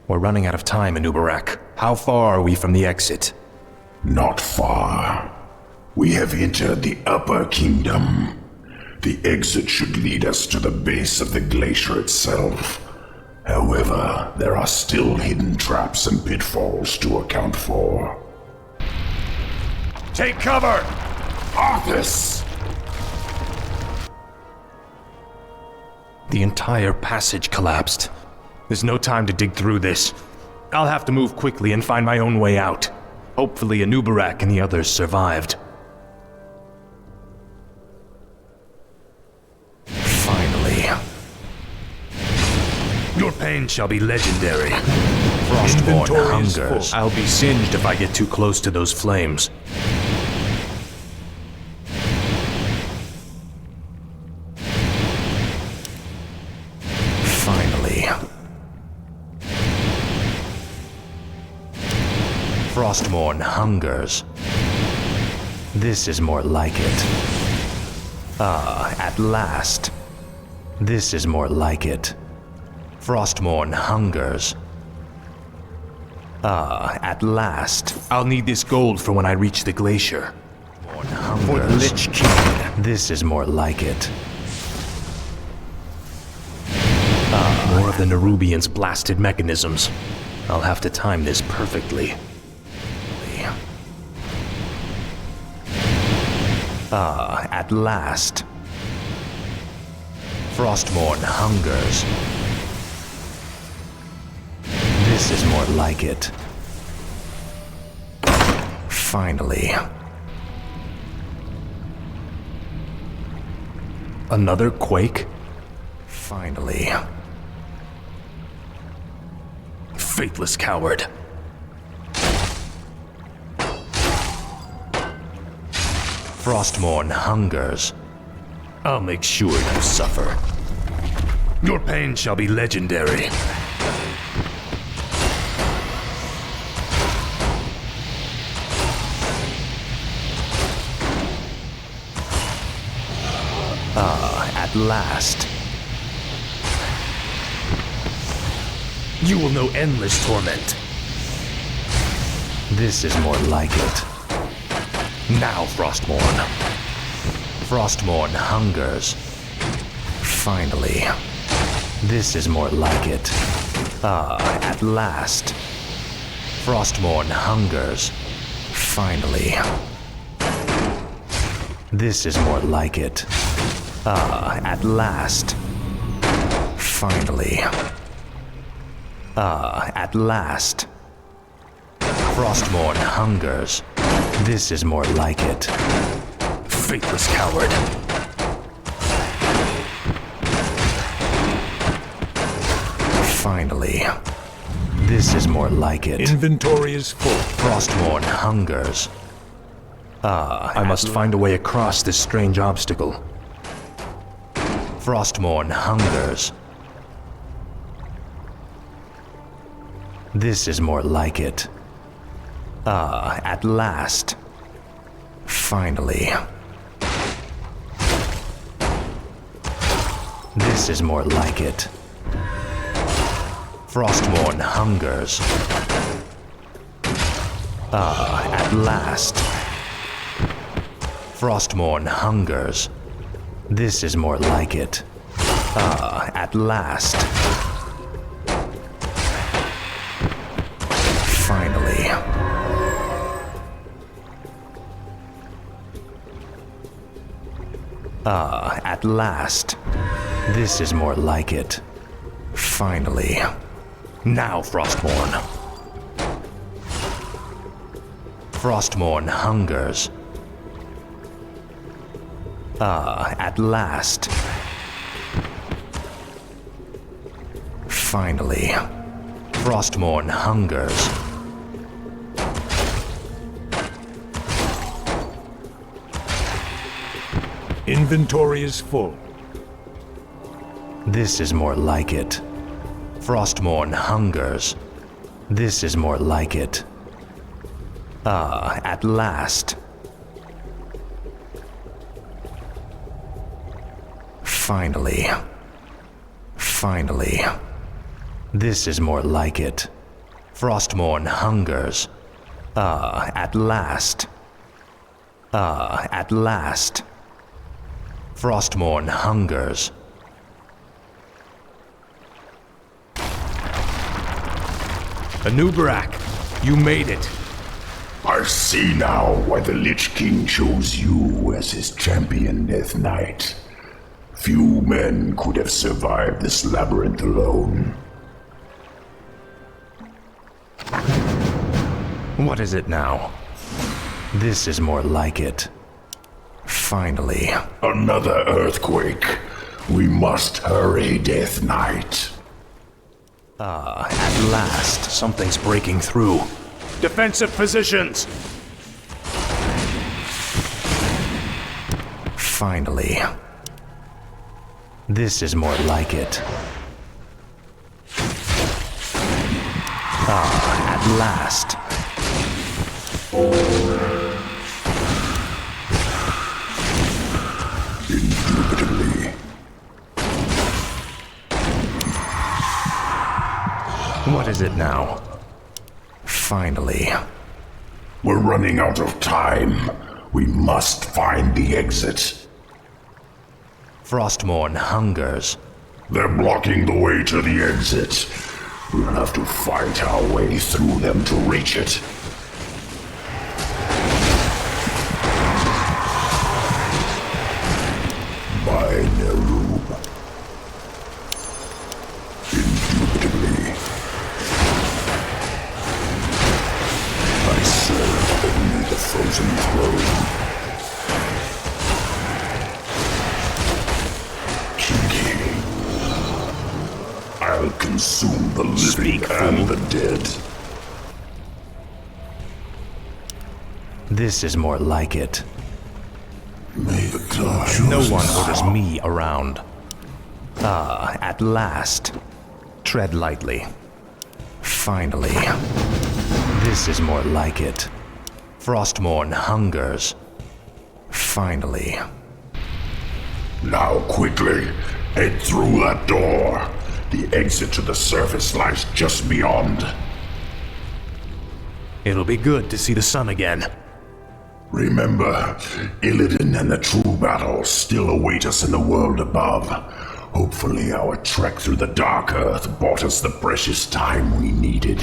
We're running out of time, Anubarak. How far are we from the exit? Not far. We have entered the Upper Kingdom. The exit should lead us to the base of the glacier itself. However, there are still hidden traps and pitfalls to account for. Take cover! Arthas! The entire passage collapsed. There's no time to dig through this. I'll have to move quickly and find my own way out. Hopefully Anubarak and the others survived. Finally. Your pain shall be legendary. Frostborn hungers. I'll be singed if I get too close to those flames. Finally. Frostborn hungers. This is more like it. Ah, at last. This is more like it. Frostborn hungers. Ah, at last. I'll need this gold for when I reach the glacier. For the Lich King. This is more like it. Ah, more of the Nerubians' blasted mechanisms. I'll have to time this perfectly. Ah, at last. Frostborn hungers. This is more like it. Finally. Another quake? Finally. Faithless coward. Frostborn hungers. I'll make sure you suffer. Your pain shall be legendary. Ah, at last. You will know endless torment. This is more like it. Now, Frostborn. Frostborn hungers. Finally. This is more like it. Ah, at last. Frostborn hungers. Finally. This is more like it. Ah, at last. Finally. Ah, at last. Frostborn hungers. This is more like it. Faithless coward. Finally. This is more like it. Inventory is full. Frostborn hungers. Ah, I must find a way across this strange obstacle. Frostborn hungers. This is more like it. Ah, at last. Finally. This is more like it. Frostborn hungers. Ah, at last. Frostborn hungers. This is more like it. Ah, at last. Finally. Ah, at last. This is more like it. Finally. Now, Frostborn. Frostborn hungers. Ah, at last. Finally. Frostborn hungers. Inventory is full. This is more like it. Frostborn hungers. This is more like it. Ah, at last. Finally. Finally. This is more like it. Frostmourne hungers. At last. At last. Frostmourne hungers. Anubarak, you made it. I see now why the Lich King chose you as his champion, Death Knight. Few men could have survived this labyrinth alone. What is it now? This is more like it. Finally. Another earthquake. We must hurry, Death Knight. At last, something's breaking through. Defensive positions! Finally. This is more like it. At last. Indubitably. What is it now? Finally. We're running out of time. We must find the exit. Frostmourne hungers. They're blocking the way to the exit. We'll have to fight our way through them to reach it. By Nerub. Indubitably. I serve only the frozen throne. I'll consume the living and the dead. This is more like it. May the gods No one orders me around. At last. Tread lightly. Finally. This is more like it. Frostmourne hungers. Finally. Now quickly, head through that door. The exit to the surface lies just beyond. It'll be good to see the sun again. Remember, Illidan and the true battle still await us in the world above. Hopefully our trek through the Dark Earth bought us the precious time we needed.